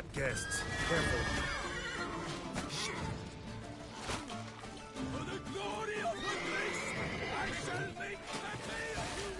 got guests. Careful. Shit. For the glory of the grace, I shall make plenty of you!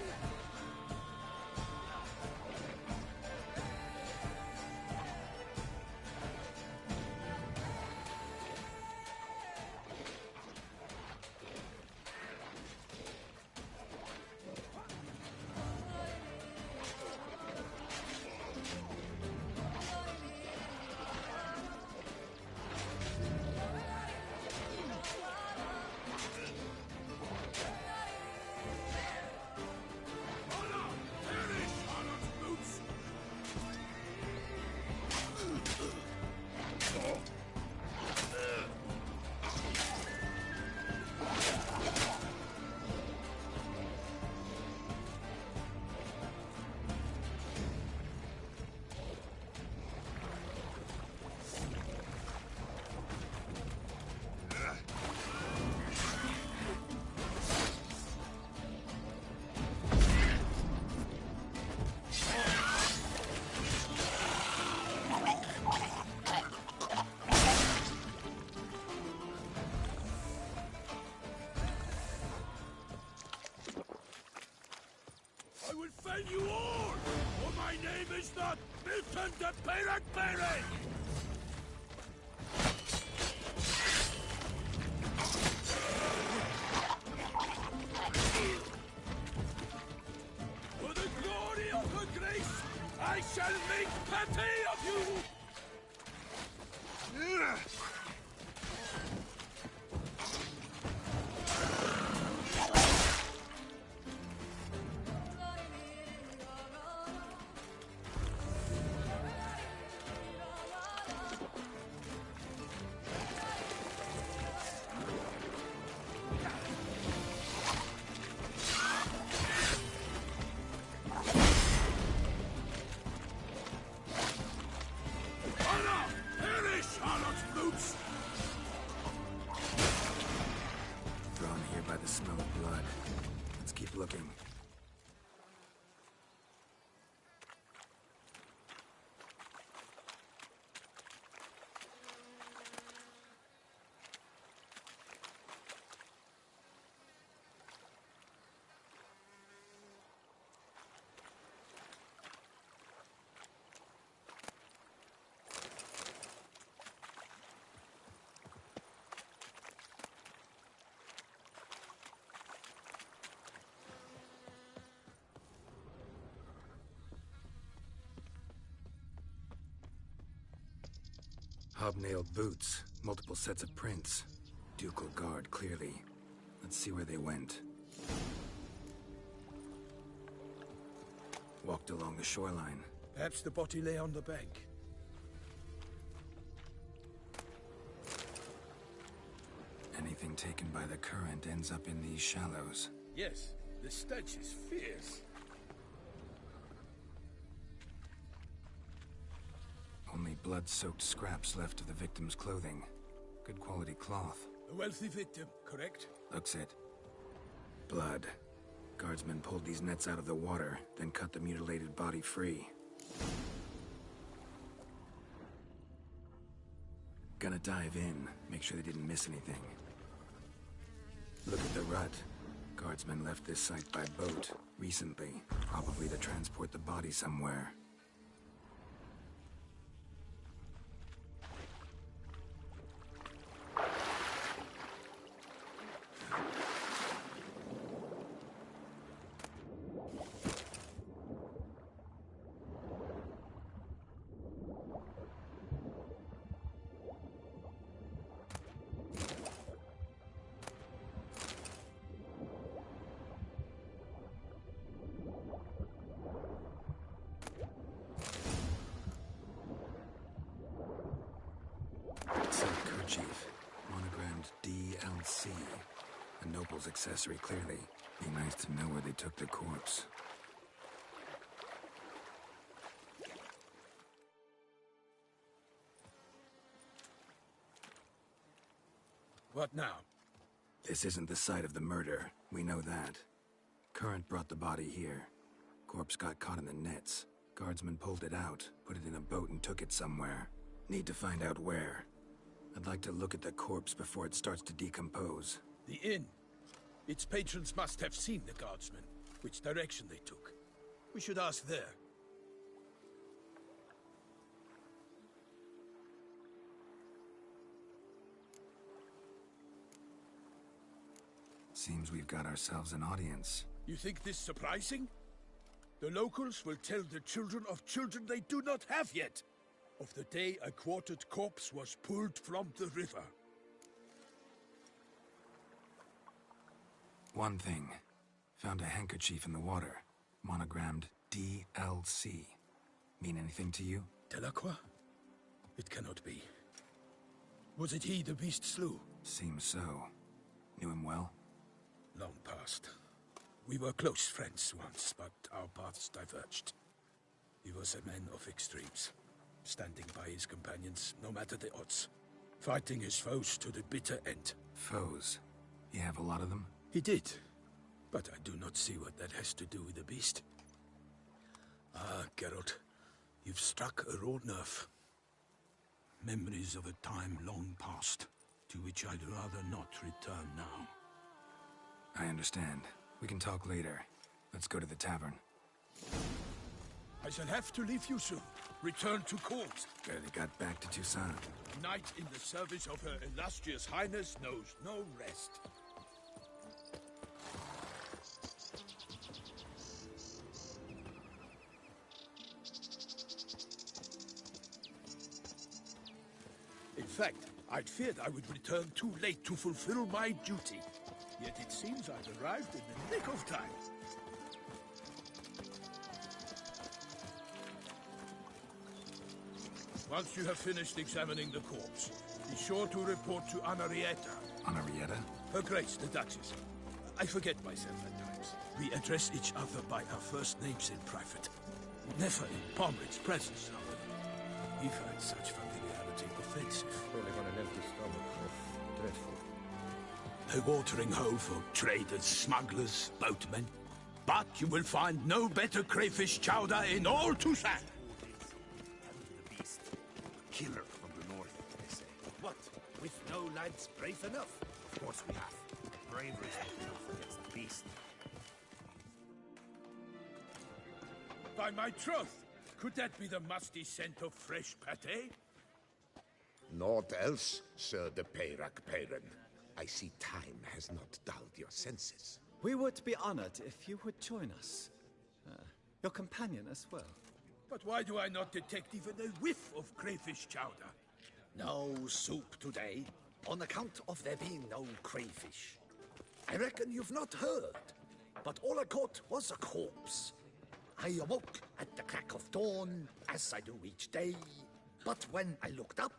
I will fell you all, for my name is not Milton de Peyrac-Peyre! For the glory of her grace, I shall make plenty of you! Drawn here by the smell of blood. Let's keep looking. Hobnailed boots, multiple sets of prints. Ducal guard, clearly. Let's see where they went. Walked along the shoreline. Perhaps the body lay on the bank. Anything taken by the current ends up in these shallows. Yes, the stench is fierce. Only blood-soaked scraps left of the victim's clothing. Good quality cloth. A wealthy victim, correct? Looks it. Blood. Guardsmen pulled these nets out of the water, then cut the mutilated body free. Gonna dive in, make sure they didn't miss anything. Look at the rut. Guardsmen left this site by boat, recently, probably to transport the body somewhere. Kerchief, monogrammed DLC. A noble's accessory, clearly. Be nice to know where they took the corpse. What now? This isn't the site of the murder. We know that. Current brought the body here. Corpse got caught in the nets. Guardsmen pulled it out, put it in a boat and took it somewhere. Need to find out where. I'd like to look at the corpse before it starts to decompose. The inn. Its patrons must have seen the guardsmen, which direction they took. We should ask there. Seems we've got ourselves an audience. You think this surprising? The locals will tell the children of children they do not have yet, of the day a quartered corpse was pulled from the river. One thing. Found a handkerchief in the water. Monogrammed DLC. Mean anything to you? Delacroix? It cannot be. Was it he the beast slew? Seems so. Knew him well? Long past. We were close friends once, but our paths diverged. He was a man of extremes, standing by his companions no matter the odds, fighting his foes to the bitter end. Foes? You have a lot of them? He did, but I do not see what that has to do with the beast. Ah, Geralt, you've struck a raw nerve. Memories of a time long past, to which I'd rather not return now. I understand. We can talk later. Let's go to the tavern. I shall have to leave you soon. Return to court. Barely got back to Toussaint. A knight in the service of Her Illustrious Highness knows no rest. In fact, I'd feared I would return too late to fulfill my duty. Yet it seems I've arrived in the nick of time. Once you have finished examining the corpse, be sure to report to Anarietta. Anarietta? Her Grace, the Duchess. I forget myself at times. We address each other by our first names in private. Never in Pomrick's presence, however. He finds such familiarity offensive. Probably on an empty stomach. Dreadful. A watering hole for traders, smugglers, boatmen. But you will find no better crayfish chowder in all Toussaint. The beast. Killer from the north, they say. What? With no lads brave enough? Of course we have. Bravery's not enough against the beast. By my troth, could that be the musty scent of fresh pâté? Naught else, Sir de Peyrac-Peyran. I see time has not dulled your senses. We would be honored if you would join us. Your companion as well. But why do I not detect even a whiff of crayfish chowder? No soup today, on account of there being no crayfish. I reckon you've not heard, but all I caught was a corpse. I awoke at the crack of dawn, as I do each day, but when I looked up,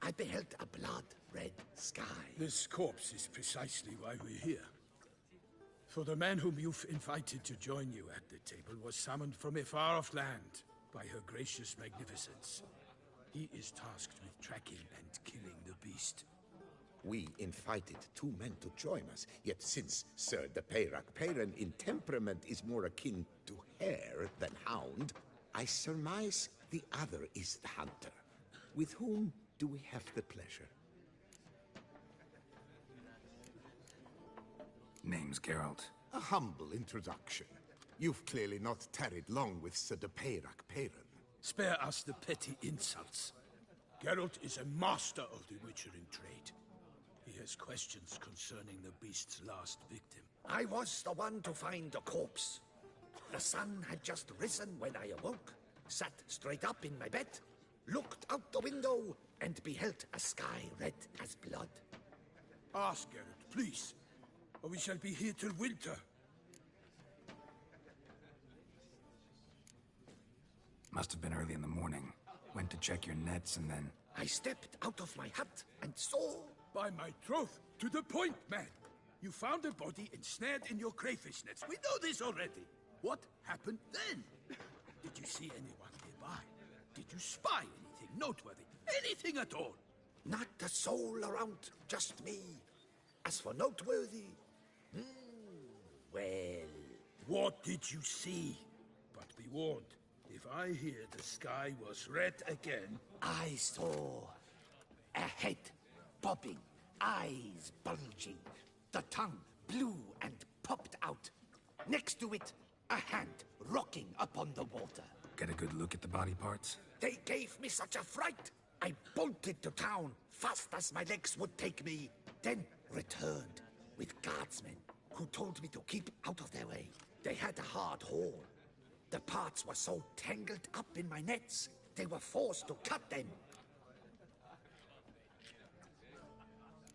I beheld a blood-red sky. This corpse is precisely why we're here. For the man whom you've invited to join you at the table was summoned from a far-off land by her gracious magnificence. He is tasked with tracking and killing the beast. We invited two men to join us, yet since Sir de Peyrac-Peyran in temperament is more akin to hare than hound, I surmise the other is the hunter. With whom do we have the pleasure? Name's Geralt. A humble introduction. You've clearly not tarried long with Sir de Peyrac-Peyran. Spare us the petty insults. Geralt is a master of the witchering trade. He has questions concerning the beast's last victim. I was the one to find the corpse. The sun had just risen when I awoke, sat straight up in my bed, looked out the window, and beheld a sky red as blood. Ask Geralt, please, or we shall be here till winter. Must have been early in the morning. Went to check your nets and then... I stepped out of my hut and saw... By my troth, to the point, man. You found a body ensnared in your crayfish nets. We know this already. What happened then? Did you see anyone nearby? Did you spy anything noteworthy? Anything at all? Not a soul around, just me. As for noteworthy... well... What did you see? But be warned, if I hear the sky was red again, I saw a head bobbing, eyes bulging, the tongue blue and popped out. Next to it, a hand rocking upon the water. Get a good look at the body parts? They gave me such a fright. I bolted to town fast as my legs would take me, then returned with guardsmen who told me to keep out of their way. They had a hard haul. The parts were so tangled up in my nets, they were forced to cut them.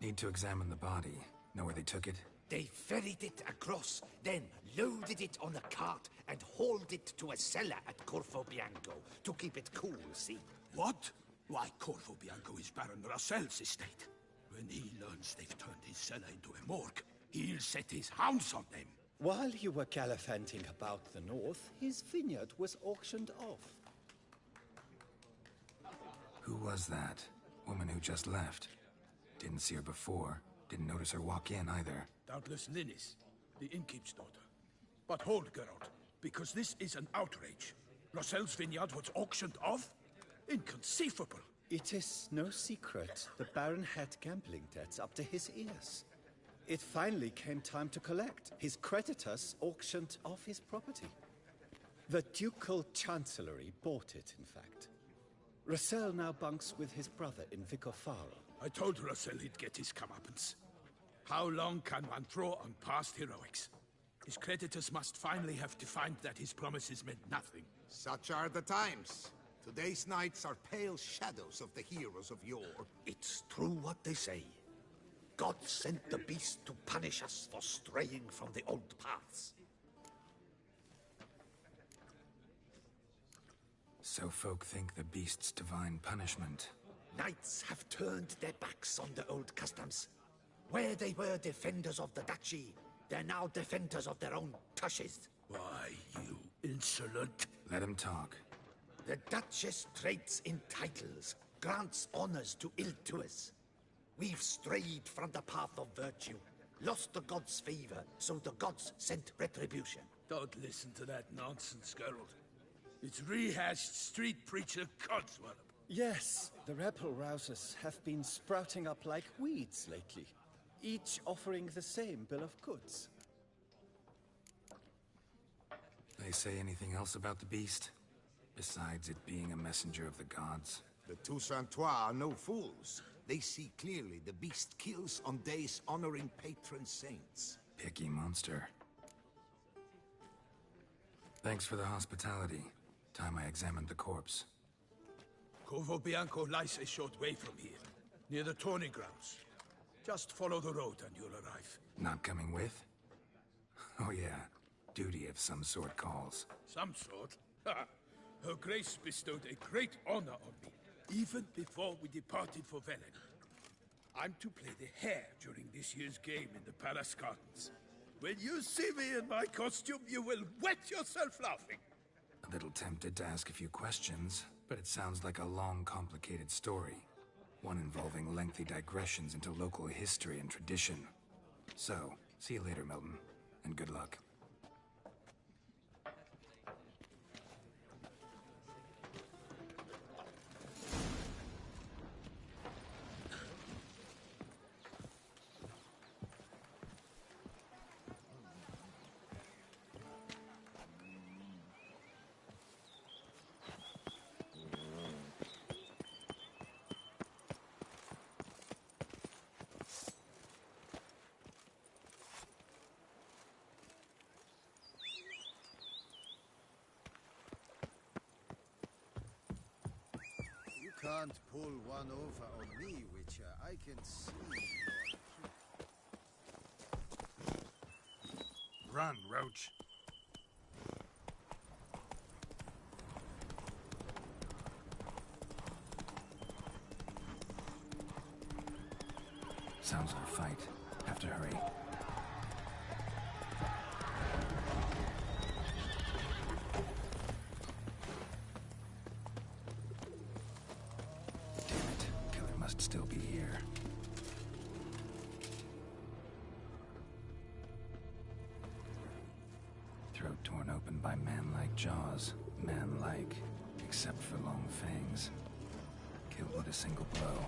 Need to examine the body. Know where they took it? They ferried it across, then loaded it on a cart and hauled it to a cellar at Corvo Bianco to keep it cool, see? What? Why, Corvo Bianco is Baron Rossel's estate. When he learns they've turned his cellar into a morgue, he'll set his hounds on them. While you were gallivanting about the north, his vineyard was auctioned off. Who was that? Woman who just left. Didn't see her before. Didn't notice her walk in either. Doubtless Linnis, the innkeep's daughter. But hold, Geralt, because this is an outrage. Rossel's vineyard was auctioned off? Inconceivable. It is no secret the Baron had gambling debts up to his ears. It finally came time to collect. His creditors auctioned off his property. The Ducal Chancellery bought it, in fact. Rossel now bunks with his brother in Vicofaro. I told Rossel he'd get his comeuppance. How long can one throw on past heroics? His creditors must finally have defined that his promises meant nothing. Such are the times. Today's knights are pale shadows of the heroes of yore. It's true what they say. God sent the beast to punish us for straying from the old paths. So folk think the beast's divine punishment. Knights have turned their backs on the old customs. Where they were defenders of the duchy, they're now defenders of their own tushes. Why, you insolent... Let him talk. The Duchess trades in titles, grants honors to ill-doers. We've strayed from the path of virtue, lost the gods' favor, so the gods sent retribution. Don't listen to that nonsense, Geralt. It's rehashed street preacher codswallop. Yes, the rebel rousers have been sprouting up like weeds lately, each offering the same bill of goods. They say anything else about the beast? Besides it being a messenger of the gods? The Toussaintois are no fools. They see clearly the beast kills on days honoring patron saints. Picky monster. Thanks for the hospitality. Time I examined the corpse. Corvo Bianco lies a short way from here, near the tourney grounds. Just follow the road and you'll arrive. Not coming with? Oh yeah, duty of some sort calls. Some sort? Ha! Her Grace bestowed a great honor on me, even before we departed for Velen. I'm to play the hare during this year's game in the palace gardens. When you see me in my costume, you will wet yourself laughing. A little tempted to ask a few questions, but it sounds like a long, complicated story. One involving lengthy digressions into local history and tradition. So, see you later, Milton, and good luck. You can't pull one over on me, Witcher. I can see. Run, Roach. Sounds like a fight. Have to hurry. Damn it. Killer must still be here. Throat torn open by man-like jaws. man-like, except for long fangs. Killed with a single blow.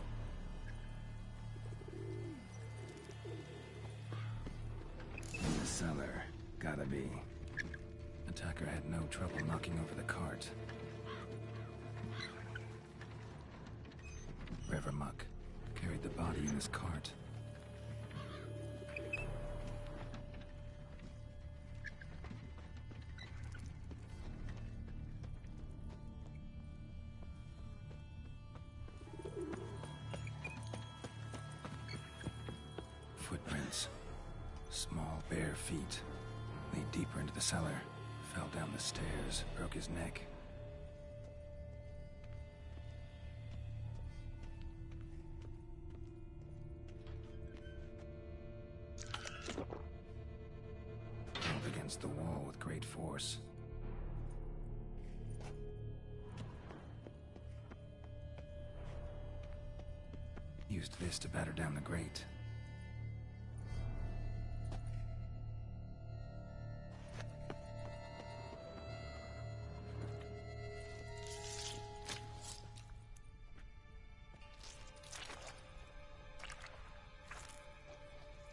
In the cellar. Gotta be. Attacker had no trouble knocking over the cart. Revermuck carried the body in his cart. Footprints. Small, bare feet. Lead deeper into the cellar. Fell down the stairs, broke his neck. Held against the wall with great force. Used this to batter down the grate.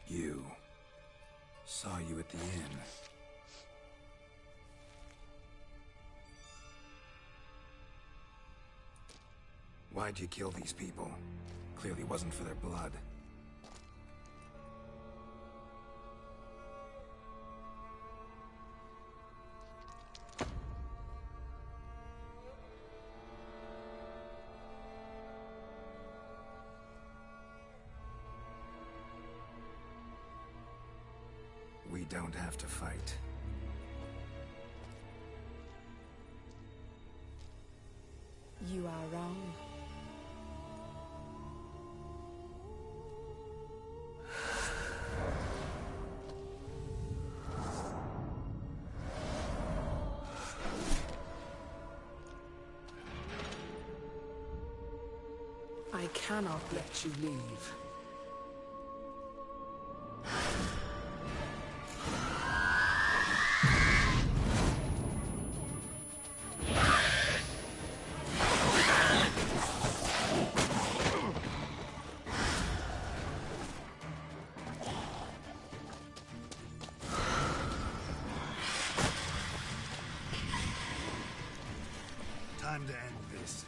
You. Saw you at the inn. Why'd you kill these people? Clearly wasn't for their blood. We don't have to fight. You are wrong. I cannot let you leave. Time to end this.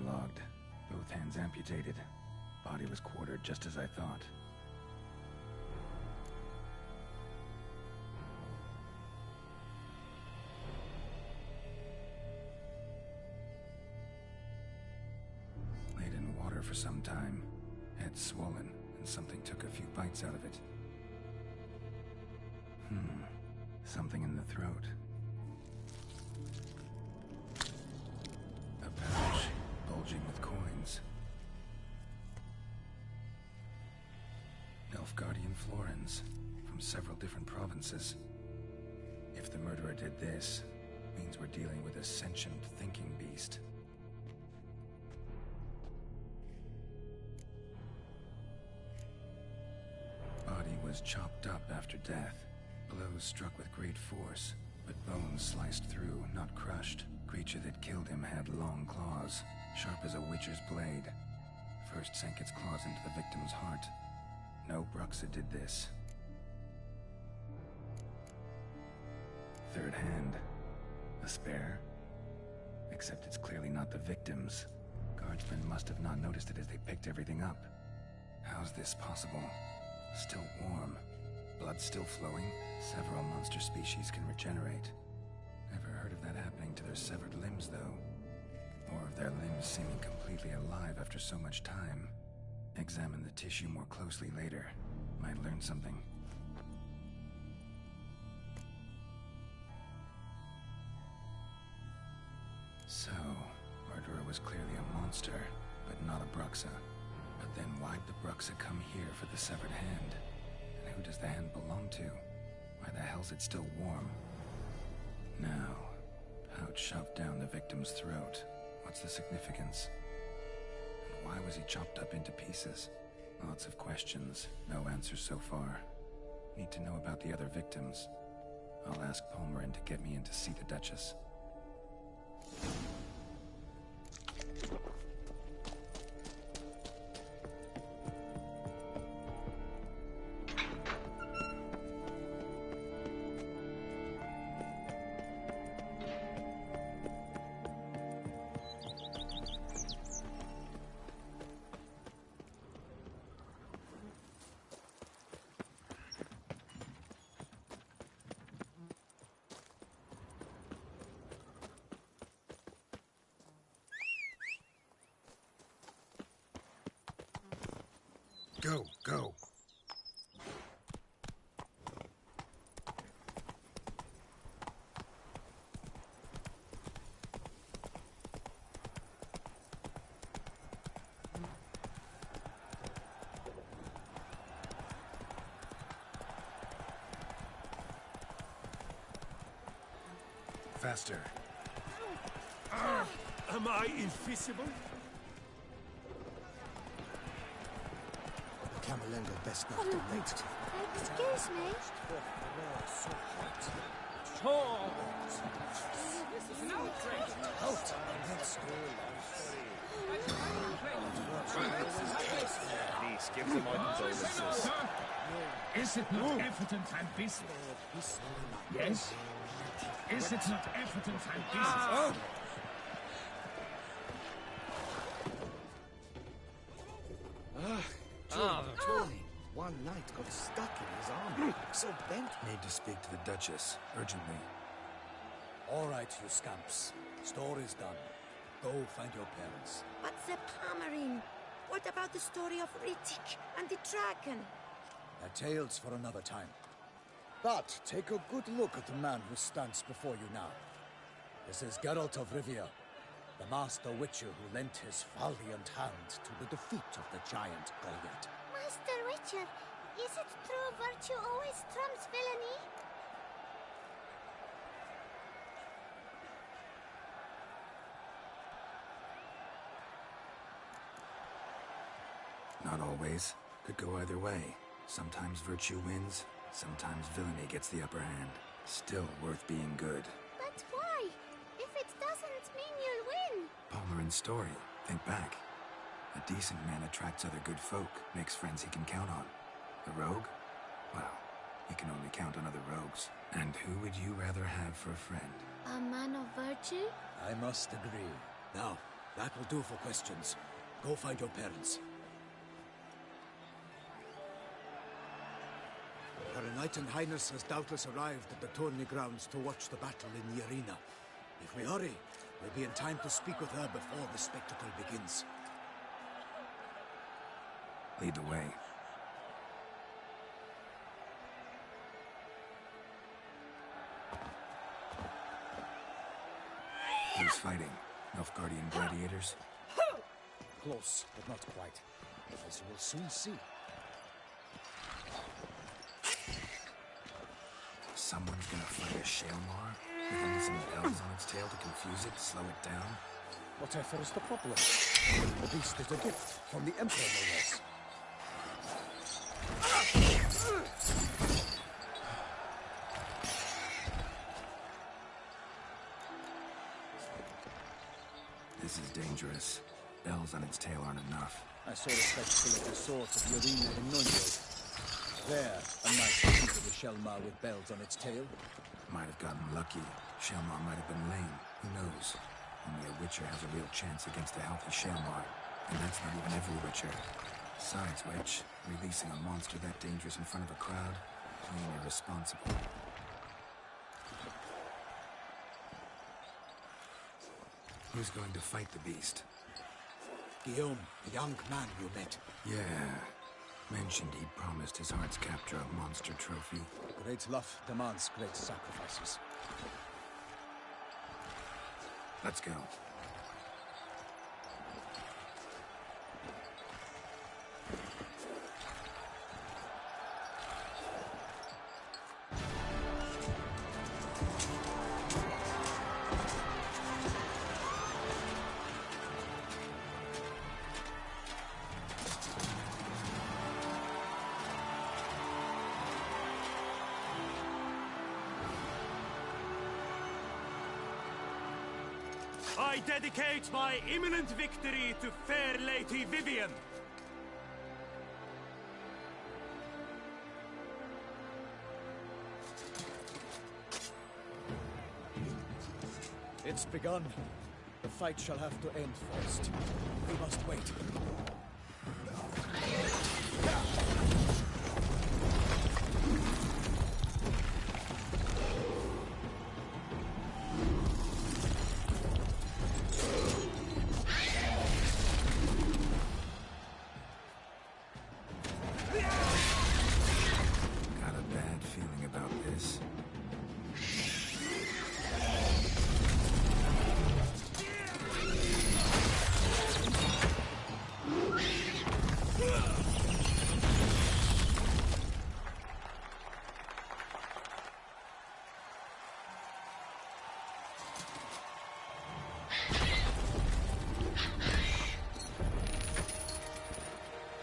waterlogged. Both hands amputated. Body was quartered just as I thought. Laid in water for some time. Head swollen, and something took a few bites out of it. Something in the throat. A pouch, bulging with coins. Nilfgaardian florins, from several different provinces. If the murderer did this, means we're dealing with a sentient thinking beast. Body was chopped up after death. Blows struck with great force, but bones sliced through, not crushed. Creature that killed him had long claws, sharp as a witcher's blade. First sank its claws into the victim's heart. No Bruxa did this. Third hand. A spare? Except it's clearly not the victim's. Guardsmen must have not noticed it as they picked everything up. How's this possible? Still warm. Blood still flowing? Several monster species can regenerate. Never heard of that happening to their severed limbs, though. Or of their limbs seeming completely alive after so much time. Examine the tissue more closely later. Might learn something. So, murderer was clearly a monster, but not a Bruxa. But then why'd the Bruxa come here for the severed hand? And who does the hand belong to? Why the hell's it still warm? Now, pouch shoved down the victim's throat. What's the significance? And why was he chopped up into pieces? Lots of questions, no answers so far. Need to know about the other victims. I'll ask Palmerin to get me in to see the Duchess. Go, go. Faster. Am I invisible? Camerlengo best not to wait. Excuse me. Out! Let's go. Please give them my condolences. Is it not evident and visible? Yes? Is it not evident and visible? Tony, one knight got stuck in his arm, so bent. Need to speak to the Duchess, urgently. All right, you scamps. Story's done. Go find your parents. But the Palmerin. What about the story of Rittik and the dragon? They're tales for another time. But take a good look at the man who stands before you now. This is Geralt of Rivia, the master witcher who lent his valiant hand to the defeat of the giant Goliath. Master Witcher, is it true virtue always trumps villainy? Not always. Could go either way. Sometimes virtue wins, sometimes villainy gets the upper hand. Still worth being good. But why? If it doesn't mean you'll win. Palmerin's story. Think back. A decent man attracts other good folk, makes friends he can count on. A rogue? Well, he can only count on other rogues. And who would you rather have for a friend? A man of virtue? I must agree. Now, That will do for questions. Go find your parents. Her Knight and Highness has doubtless arrived at the tourney grounds to watch the battle in the arena. If we hurry, we'll be in time to speak with her before the spectacle begins. Lead the way. Who's fighting? Nilfgaardian gladiators? Close, but not quite. As you will soon see. Someone's gonna fight a Shaelmaar? With only some bells on its tail to confuse it, slow it down? Whatever is the problem? The beast is a gift from the Emperor, no less. This is dangerous. Bells on its tail aren't enough. I saw the spectacle of the swords of the arena in Nunio. There, a knight defeated a Shaelmaar with bells on its tail. Might have gotten lucky. Shaelmaar might have been lame. Who knows? Only a Witcher has a real chance against a healthy Shaelmaar. And that's not even every Witcher. Besides which, releasing a monster that dangerous in front of a crowd, plain irresponsible. Who's going to fight the beast? Guillaume, the young man you met. Yeah. Mentioned he promised his heart's capture a monster trophy. Great love demands great sacrifices. Let's go. I dedicate my imminent victory to fair Lady Vivienne. It's begun. The fight shall have to end first. We must wait.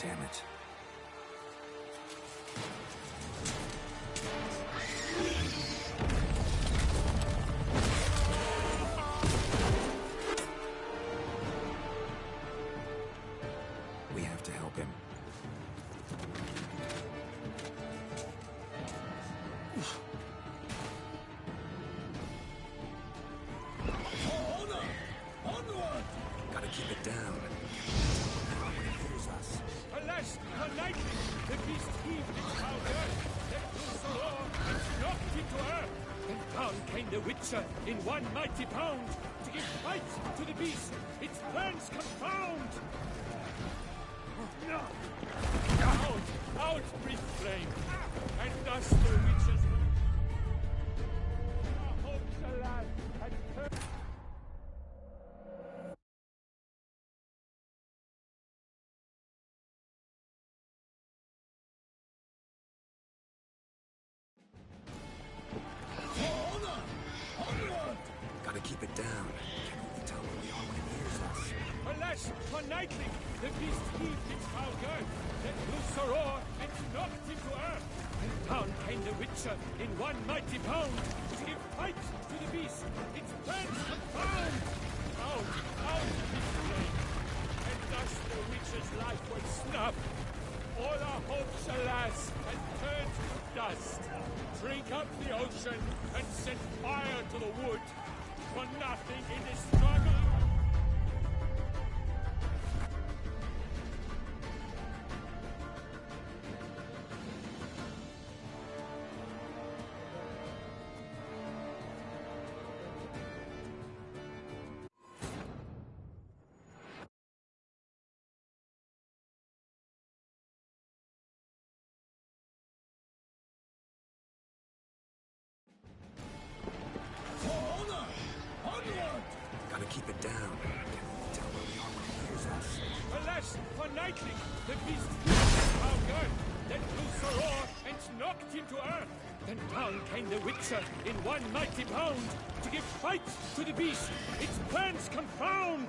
Damn it. We have to help him. Onward! Gotta keep it down. Alas, her lightning! The beast heaved its powder, let loose a roar, and knocked it to earth. And down came the Witcher in one mighty pound to give fight to the beast. Its plans confound. No! Out, breathed flame, and thus the Witcher's our hopes, alas, had turned. Gotta keep it down. Can only tell where we are when it hears us. Alas, for nightly, the beast heaved its foul girth, let loose a roar, and knocked him to earth. And down came the Witcher in one mighty pound to give fight to the beast. Its plans confound. Out, his flame, and thus the Witcher's life was snuffed. All our hopes, alas, had turned to dust. Drink up the ocean and set fire to the wood. For nothing in this struggle. knightly, the beast hit Hauger, then blew Sir Or and knocked him to earth. Then down came the Witcher in one mighty bound to give fight to the beast. Its plans confound.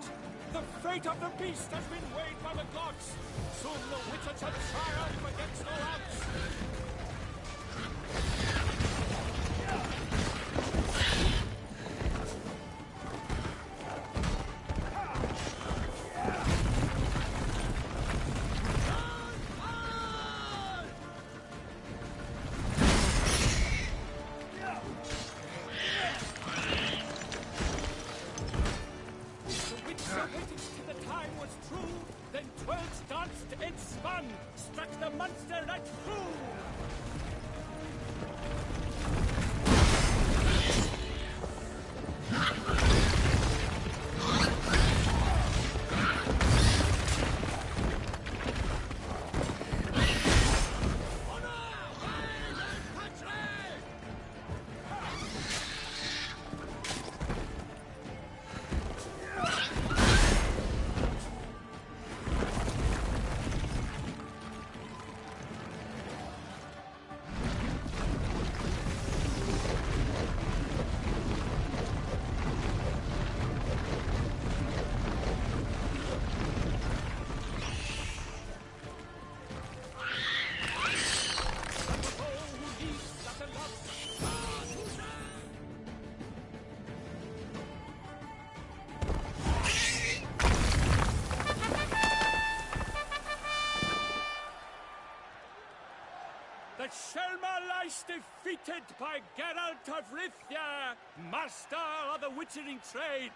The fate of the beast has been weighed by the gods. Soon the Witcher shall triumph against all odds. Struck the monster right through! The Shelma lies defeated by Geralt of Rithia, master of the witchering trade.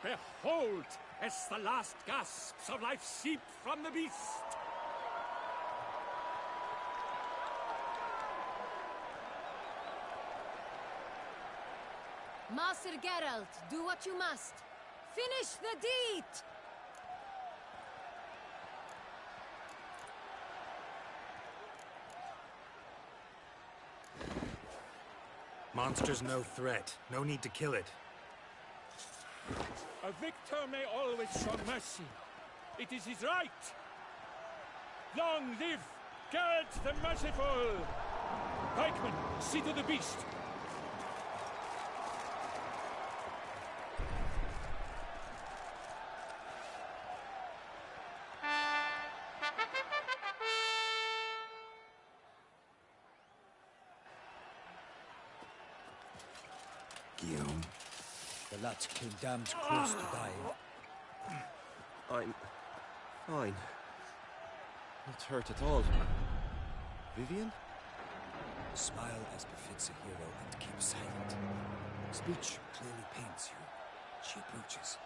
Behold, as the last gasps of life seep from the beast. Master Geralt, do what you must. Finish the deed! Monster's no threat. No need to kill it. A victor may always show mercy. It is his right. Long live Geralt the Merciful! Pikeman, see to the beast. Guillaume. The lad came damned close to dying. I'm fine. Not hurt at all. Vivian? Smile as befits a hero and keep silent. Speech clearly pains you. She approaches.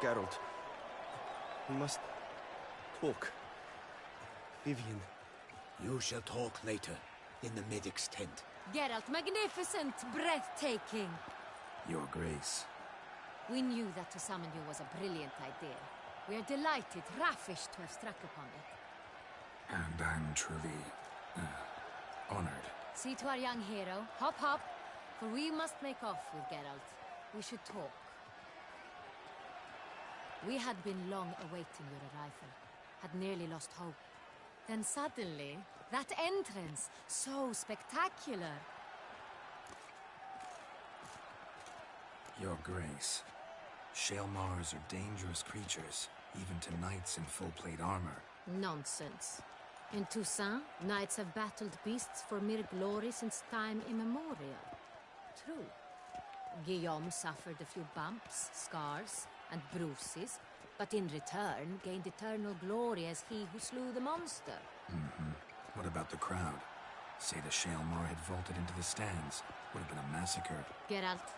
Geralt. We must talk. Vivian. You shall talk later, in the medic's tent. Geralt, magnificent, breathtaking. Your Grace. We knew that to summon you was a brilliant idea. We are delighted, ravished to have struck upon it. And I'm truly, honored. See to our young hero. Hop, hop. For we must make off with Geralt. We should talk. We had been long awaiting your arrival. Had nearly lost hope. Then suddenly, that entrance, so spectacular. Your Grace. Shaelmars are dangerous creatures, even to knights in full plate armor. Nonsense. In Toussaint, knights have battled beasts for mere glory since time immemorial. True. Guillaume suffered a few bumps, scars, and bruises, but in return gained eternal glory as he who slew the monster. What about the crowd? Say the Shaelmar had vaulted into the stands. Would have been a massacre. Geralt,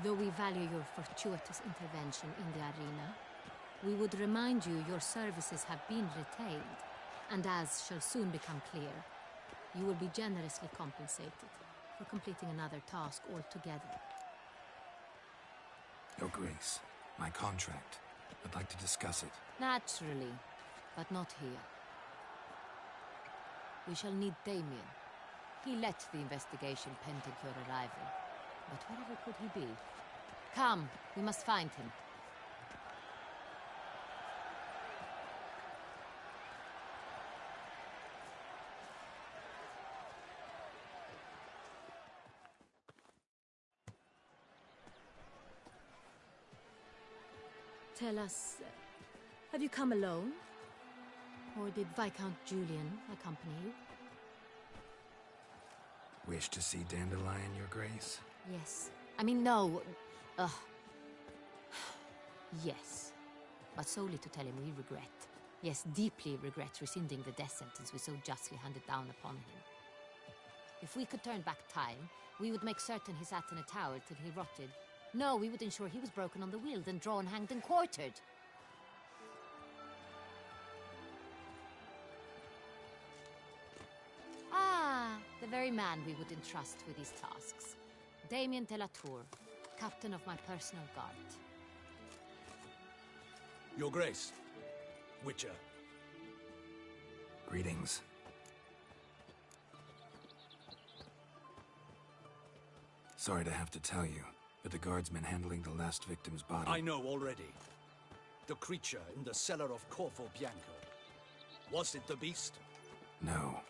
though we value your fortuitous intervention in the arena, we would remind you your services have been retained, and as shall soon become clear, you will be generously compensated for completing another task altogether. Your Grace, my contract. I'd like to discuss it. Naturally, but not here. We shall need Damien. He let the investigation pending your arrival. But wherever could he be? Come, we must find him. Tell us, have you come alone? Or did Viscount Julian accompany you? Wish to see Dandelion, Your Grace? Yes. I mean, no. Yes. But solely to tell him we regret. Yes, deeply regret rescinding the death sentence we so justly handed down upon him. If we could turn back time, we would make certain he sat in a tower till he rotted. No, we would ensure he was broken on the wheel, then drawn, hanged, and quartered. Ah, the very man we would entrust with these tasks. Damien de la Tour, captain of my personal guard. Your Grace, Witcher. Greetings. Sorry to have to tell you, but the guardsman handling the last victim's body... I know already. The creature in the cellar of Corvo Bianco. Was it the beast? No.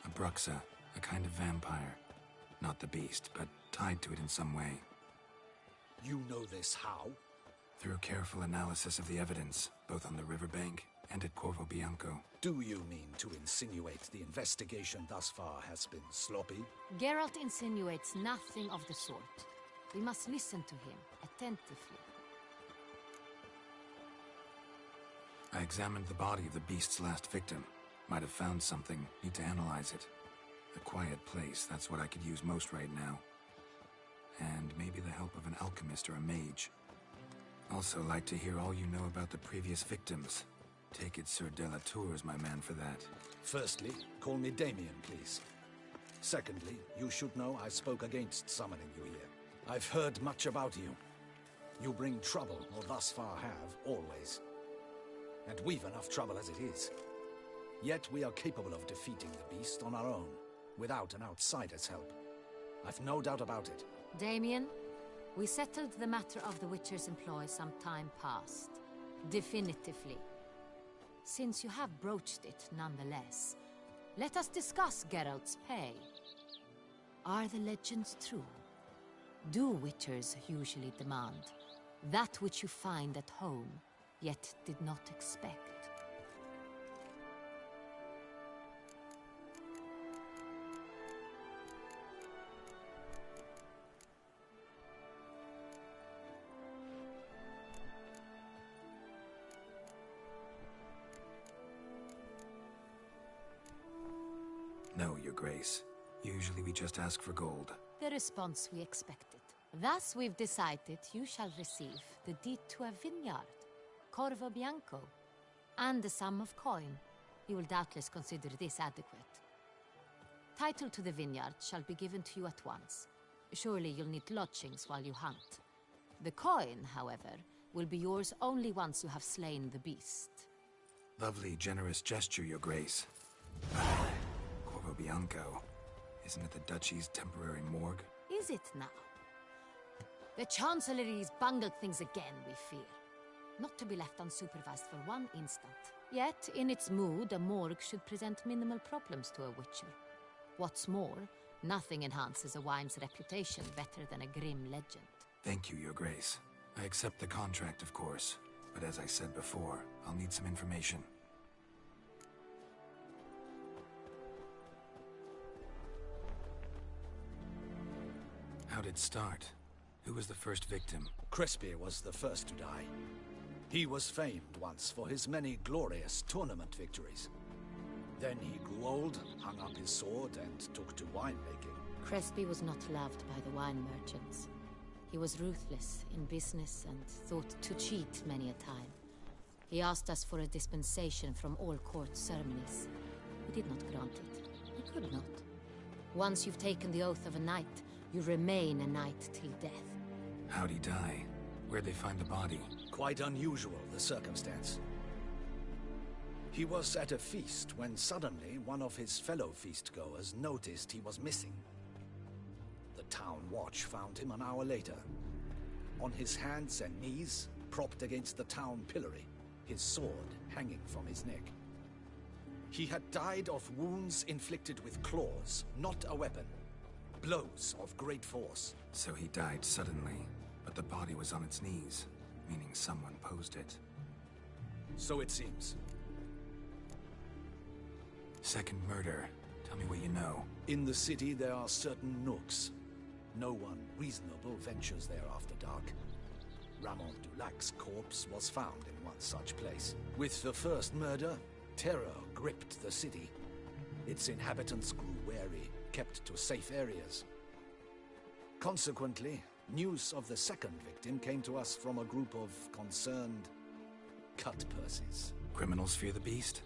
A Bruxa, a kind of vampire. Not the beast, but tied to it in some way. You know this how? Through careful analysis of the evidence, both on the riverbank and at Corvo Bianco. Do you mean to insinuate the investigation thus far has been sloppy? Geralt insinuates nothing of the sort. We must listen to him attentively. I examined the body of the beast's last victim. Might have found something. Need to analyze it. A quiet place, that's what I could use most right now. And maybe the help of an alchemist or a mage. Also like to hear all you know about the previous victims. Take it Sir de la Tour is my man for that. Firstly, call me Damien, please. Secondly, you should know I spoke against summoning you here. I've heard much about you. You bring trouble, or thus far have, always. And we've enough trouble as it is. Yet we are capable of defeating the beast on our own, without an outsider's help. I've no doubt about it. Damien, we settled the matter of the Witcher's employ some time past. Definitively. Since you have broached it nonetheless, let us discuss Geralt's pay. Are the legends true? Do Witchers usually demand that which you find at home, yet did not expect? No, Your Grace. Usually we just ask for gold. The response we expected. Thus we've decided you shall receive the deed to a vineyard, Corvo Bianco, and the sum of coin. You will doubtless consider this adequate. Title to the vineyard shall be given to you at once. Surely you'll need lodgings while you hunt. The coin, however, will be yours only once you have slain the beast. Lovely, generous gesture, Your Grace. Corvo Bianco. Isn't it the Duchy's temporary morgue? Is it now? The Chancellery's bungled things again, we fear. Not to be left unsupervised for one instant. Yet, in its mood, a morgue should present minimal problems to a Witcher. What's more, nothing enhances a wine's reputation better than a grim legend. Thank you, Your Grace. I accept the contract, of course. But as I said before, I'll need some information. How'd it start? Who was the first victim? Crespi was the first to die. He was famed once for his many glorious tournament victories. Then he grew old, hung up his sword, and took to winemaking. Crespi was not loved by the wine merchants. He was ruthless in business and thought to cheat many a time. He asked us for a dispensation from all court ceremonies. We did not grant it. We could not. Once you've taken the oath of a knight, you remain a knight till death. How'd he die? Where'd they find the body? Quite unusual, the circumstance. He was at a feast when suddenly one of his fellow feastgoers noticed he was missing. The town watch found him an hour later. on his hands and knees, propped against the town pillory, his sword hanging from his neck. He had died of wounds inflicted with claws, not a weapon. Blows of great force. So he died suddenly, but the body was on its knees, meaning someone posed it. So it seems. Second murder. Tell me what you know. In the city there are certain nooks. No one reasonable ventures there after dark. Ramon Dulac's corpse was found in one such place. With the first murder, terror gripped the city. Its inhabitants grew wary, kept to safe areas. Consequently, news of the second victim came to us from a group of concerned cut-purses. Criminals fear the beast?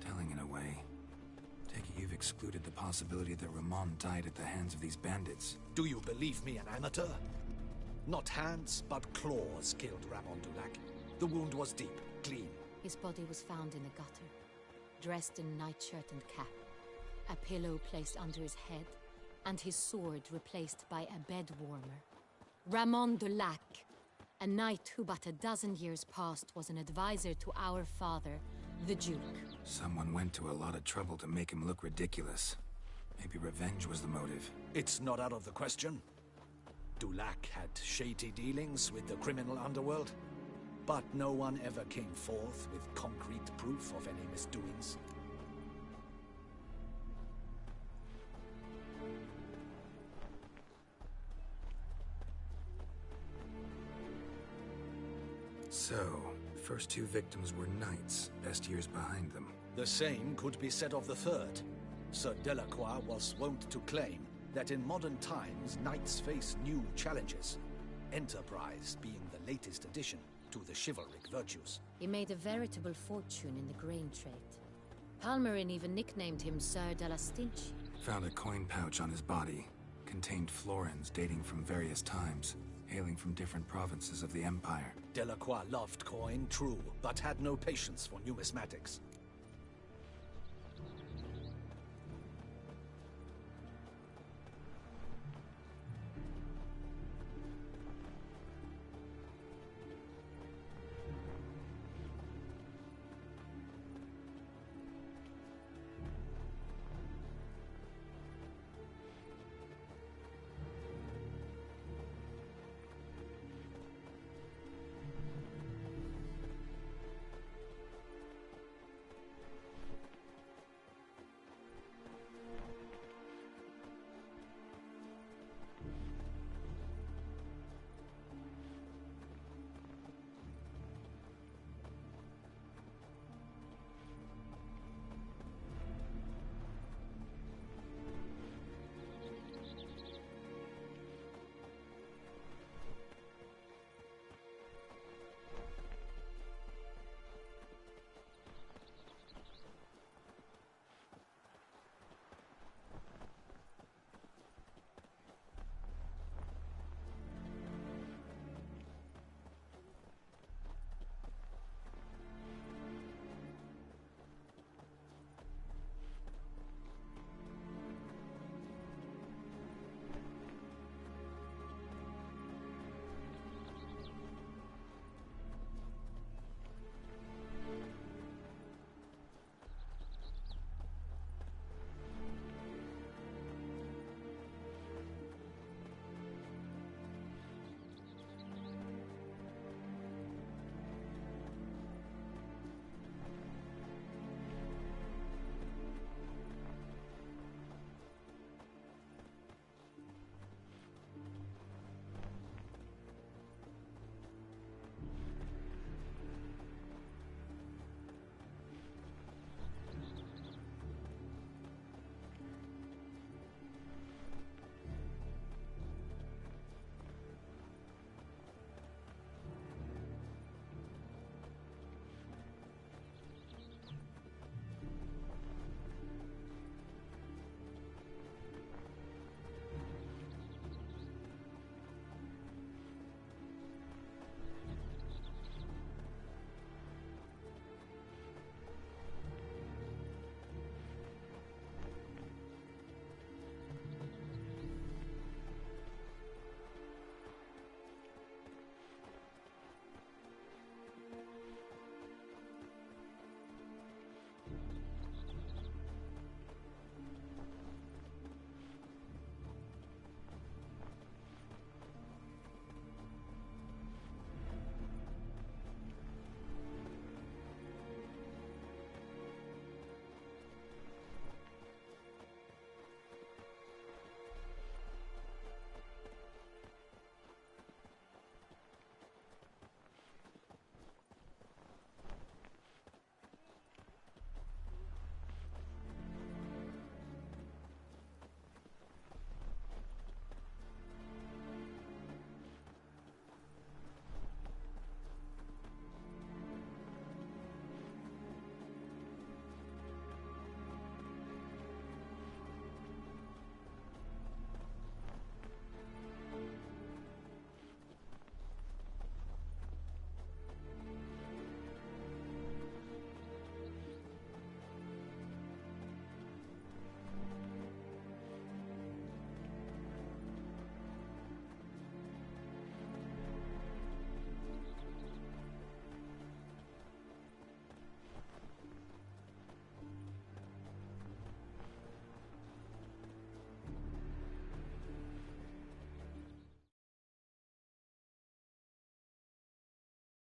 Telling in a way. Take it you've excluded the possibility that Ramon died at the hands of these bandits. Do you believe me an amateur? Not hands, but claws killed Ramon Dulac. The wound was deep, clean. His body was found in a gutter, dressed in nightshirt and cap, a pillow placed under his head, and his sword replaced by a bed warmer. Ramon Dulac, a knight who but a dozen years past was an advisor to our father, the Duke. Someone went to a lot of trouble to make him look ridiculous. Maybe revenge was the motive. It's not out of the question. Dulac had shady dealings with the criminal underworld, but no one ever came forth with concrete proof of any misdoings. So, first two victims were knights, best years behind them. The same could be said of the third. Sir Delacroix was wont to claim that in modern times, knights face new challenges, enterprise being the latest addition to the chivalric virtues. He made a veritable fortune in the grain trade. Palmerin even nicknamed him Sir de la Stinchi. Found a coin pouch on his body. Contained florins dating from various times, hailing from different provinces of the Empire. Delacroix loved coin, true, but had no patience for numismatics.